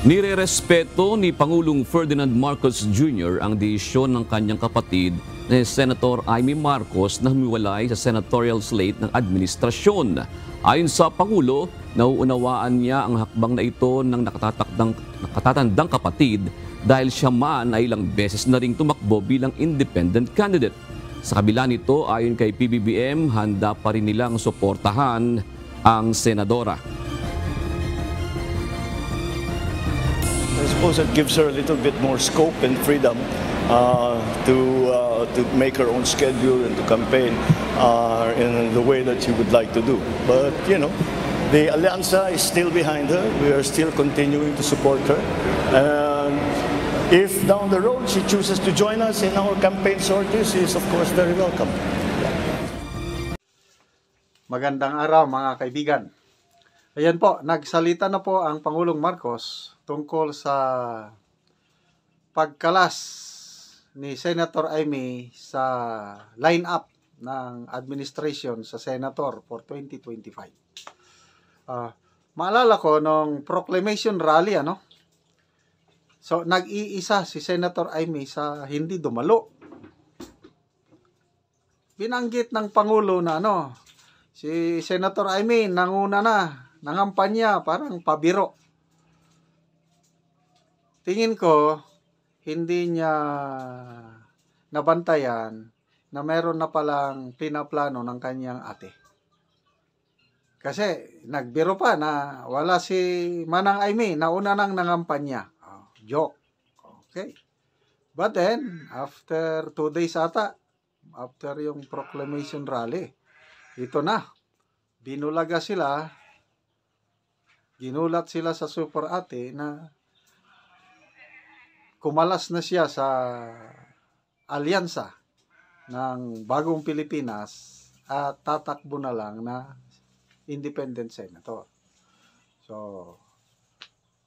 Nirerespeto ni Pangulong Ferdinand Marcos Jr. ang desisyon ng kanyang kapatid na Senator Amy Marcos na humiwalay sa senatorial slate ng administrasyon. Ayon sa Pangulo, nauunawaan niya ang hakbang na ito ng nakatatandang kapatid dahil siya man ay ilang beses na ring tumakbo bilang independent candidate. Sa kabila nito, ayon kay PBBM, handa pa rin nilang suportahan ang senadora. I suppose it gives her a little bit more scope and freedom to make her own schedule and to campaign in the way that she would like to do. But, you know, the Alianza is still behind her. We are still continuing to support her. And if down the road she chooses to join us in our campaign sorties, she is of course very welcome. Magandang araw mga kaibigan. Ayan po, nagsalita na po ang Pangulong Marcos tungkol sa pagkalas ni Senator Amy sa line-up ng administration sa Senator for 2025. Maalala ko nung proclamation rally, so nag-iisa si Senator Amy sa hindi dumalo. Binanggit ng Pangulo na si Senator Amy nanguna na, nangampanya, parang pabiro. Tingin ko, hindi niya nabantayan na meron na palang pinaplano ng kanyang ate. Kasi nagbiro pa na wala si Manang Amy, nauna nang nangampanya. Joke. Okay. But then, after 2 days ata, after yung proclamation rally, ito na, binulaga sila, ginulat sila sa super ate na kumalas na siya sa alyansa ng Bagong Pilipinas at tatakbo na lang na independent senator. So,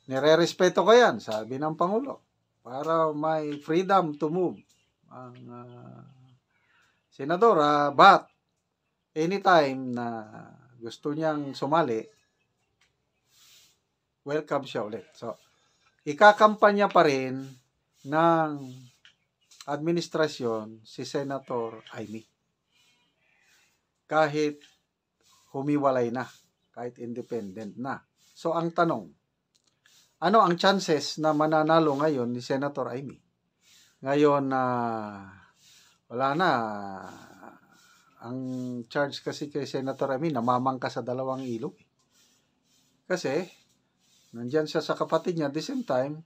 nirerespeto ko yan, sabi ng Pangulo, para may freedom to move ang senadora, but anytime na gusto niyang sumali, welcome siya ulit. So, ikakampanya pa rin ng administrasyon si Senator Amy. Kahit humiwalay na, kahit independent na. So, ang tanong, ano ang chances na mananalo ngayon ni Senator Amy? Ngayon na wala na, ang charge kasi kay Senator Amy, namamangka sa dalawang ilog. Kasi, nandyan siya sa kapatid niya, at the same time,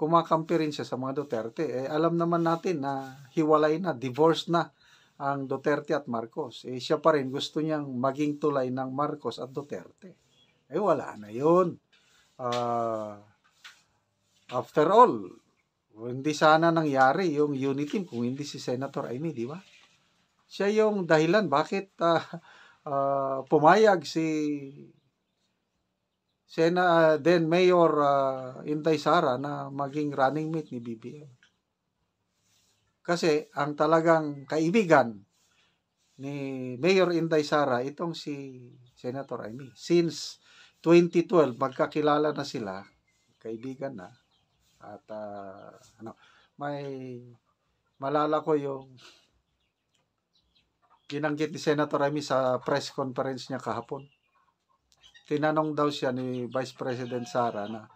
kumakampi rin siya sa mga Duterte. Alam naman natin na hiwalay na, divorced na ang Duterte at Marcos. Siya pa rin gusto niyang maging tulay ng Marcos at Duterte. Wala na yun. After all, hindi sana nangyari yung unity kung hindi si Senator Amy, di ba? Siya yung dahilan bakit pumayag si then Mayor Inday Sara na maging running mate ni BBM. Kasi ang talagang kaibigan ni Mayor Inday Sara itong si Senator Amy. Since 2012, magkakilala na sila, kaibigan na. At may malala ko yung ginanggit ni Senator Amy sa press conference niya kahapon. Tinanong daw siya ni Vice President Sara na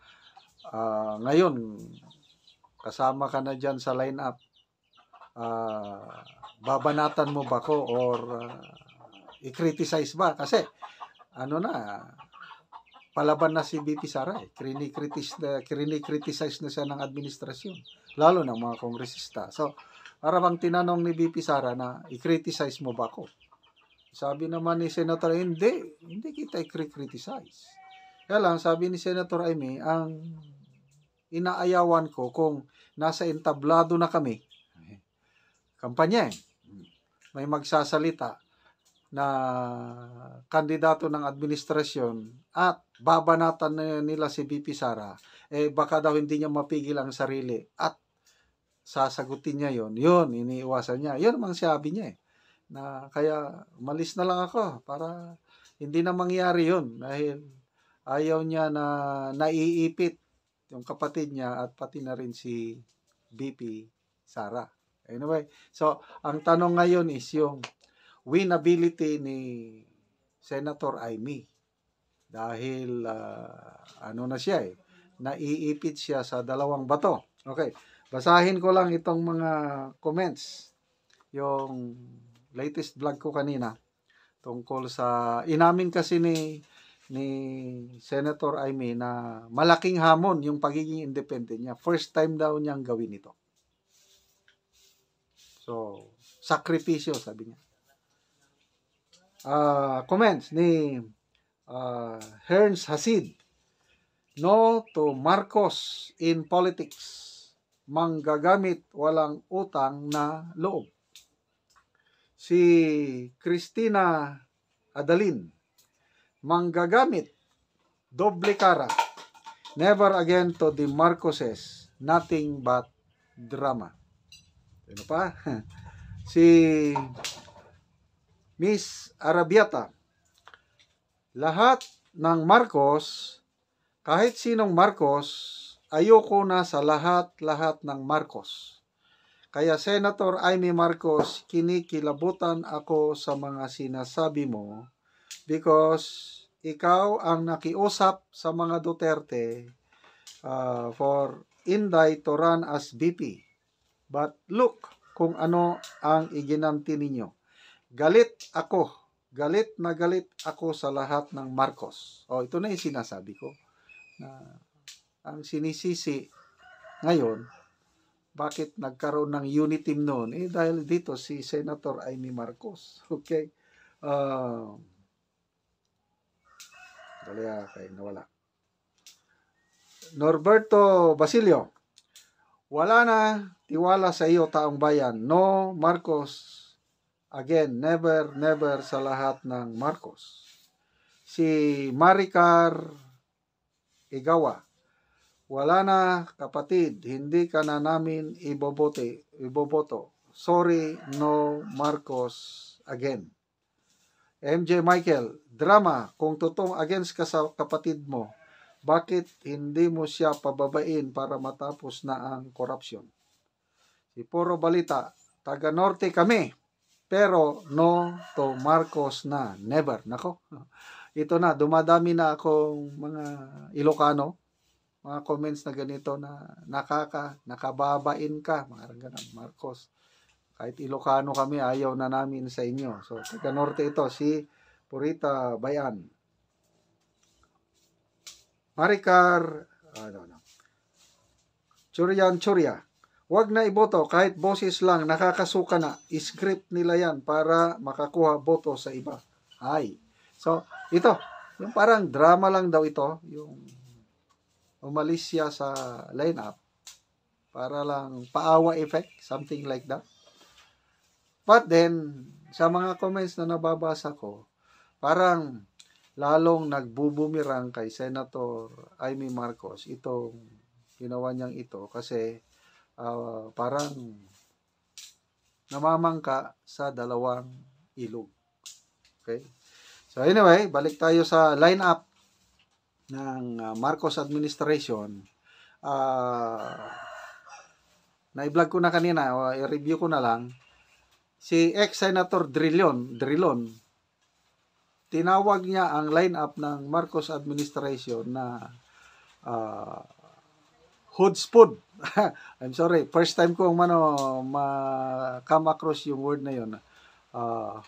ngayon, kasama ka na dyan sa line-up, babanatan mo ba ko or i-criticize ba? Kasi palaban na si BP Sara. Criticize na siya ng administrasyon, lalo ng mga kongresista. So, para bang tinanong ni BP Sara na i-criticize mo ba ko? Sabi naman ni Senator, hindi kita i-criticize. Kaya lang, sabi ni Senator Amy, ang inaayawan ko kung nasa entablado na kami, kampanya, may magsasalita na kandidato ng administrasyon at babanatan nila si BP Sara, baka daw hindi niya mapigil ang sarili at sasagutin niya yun, iniiwasan niya. Yun ang sabi niya na kaya malis na lang ako para hindi na mangyari yun dahil ayaw niya na naiipit yung kapatid niya at pati na rin si VP Sara. Anyway, so ang tanong ngayon is yung winnability ni Senator Amy. Dahil ano na siya naiipit siya sa dalawang bato. Okay, basahin ko lang itong mga comments. Yung latest vlog ko kanina tungkol sa inamin kasi ni Senator Amy na malaking hamon yung pagiging independent niya. First time daw niyang gawin ito. So, sakripisyo sabi niya. Comments ni Herns Hasid. No to Marcos in politics. Manggagamit walang utang na loob. Si Christina Adalin. Manggagamit doble kara. Never again to the Marcoses. Nothing but drama. Ano pa? Si Miss Arabiata. Lahat ng Marcos, kahit sinong Marcos, ayoko na sa lahat-lahat ng Marcos. Kaya Senator Amy Marcos, kinikilabutan ako sa mga sinasabi mo because ikaw ang nakiusap sa mga Duterte for Inday to run as VP. But look kung ano ang iginanti ninyo. Galit na galit ako sa lahat ng Marcos. Ito na yung sinasabi ko. Ang sinisisi ngayon, bakit nagkaroon ng unity team noon? Dahil dito si Senator Amy Marcos. Okay? Nawala. Norberto Basilio. Wala na tiwala sa iyo taong bayan. No, Marcos. Again, never sa lahat ng Marcos. Si Maricar Igawa. Wala na kapatid, hindi ka na namin iboboto. Sorry, no Marcos again. MJ Michael, drama, kung totoong against ka sa kapatid mo, bakit hindi mo siya pababain para matapos na ang corruption? Si Puro Balita, taga Norte kami. Pero no to Marcos na. Never. Nako. Ito na. Dumadami na akong mga Ilocano. Mga comments na ganito na nakababain ka. Mga ganun. Marcos. Kahit Ilocano kami, ayaw na namin sa inyo. So, taga Norte ito. Si Purita Bayan. Maricar. Churya. Huwag na iboto, kahit boses lang, nakakasuka na. I-script nila yan para makakuha boto sa iba. So, ito. Yung parang drama lang daw ito. Yung umalis siya sa lineup para lang paawa effect. Something like that. But then, sa mga comments na nababasa ko, parang lalong nagbubumirang kay Senator Amy Marcos itong ginawa niyang ito kasi parang namamangka sa dalawang ilog. Okay? So anyway, balik tayo sa lineup ng Marcos administration. Na-vlog ko na kanina, i-review ko na lang. Si ex-Senator Drilon, tinawag niya ang lineup ng Marcos administration na hoodspud. I'm sorry. First time ko ma-come across yung word na yun.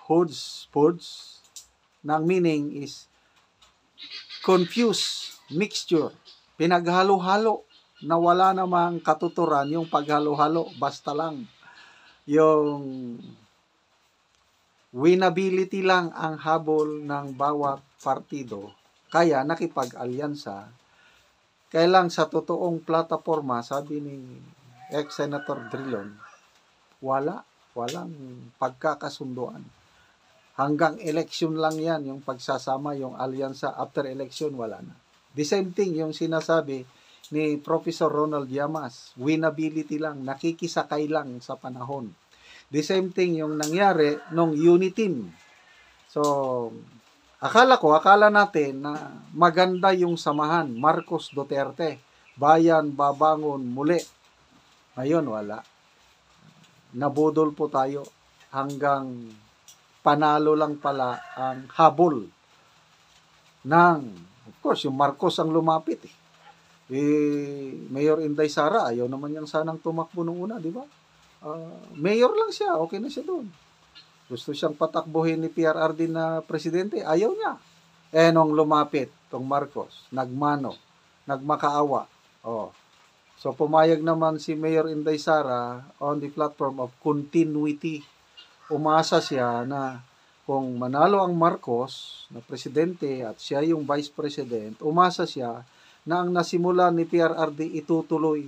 Hoodspuds. Nang meaning is confuse, mixture. Pinaghalo-halo na wala namang katuturan yung paghalo-halo. Basta lang yung winnability lang ang habol ng bawat partido. Kaya nakipag-alyansa. Kaya lang sa totoong plataforma, sabi ni ex-Senator Drilon, walang pagkakasunduan. Hanggang election lang yan, yung pagsasama, yung alyansa. After election, wala na. The same thing yung sinasabi ni Professor Ronald Llamas, winnability lang, nakikisakay lang sa panahon. The same thing yung nangyari nung unity team. So, akala natin na maganda yung samahan, Marcos Duterte, bayan babangon muli. Ngayon, wala. Nabudol po tayo hanggang panalo lang pala ang habol ng, of course, yung Marcos ang lumapit eh. Mayor Inday Sara, ayaw naman niyang sanang tumakbo nung una, di ba? Mayor lang siya, okay na siya doon. Gusto siyang patakbuhin ni PRRD na presidente, ayaw niya. Nung lumapit, tong Marcos, nagmano, nagmakaawa. So, pumayag naman si Mayor Inday Sara on the platform of continuity. Umasa siya na kung manalo ang Marcos na presidente at siya yung vice president, umasa siya na ang nasimula ni PRRD itutuloy.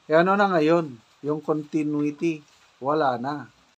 Ano na ngayon? Yung continuity, wala na.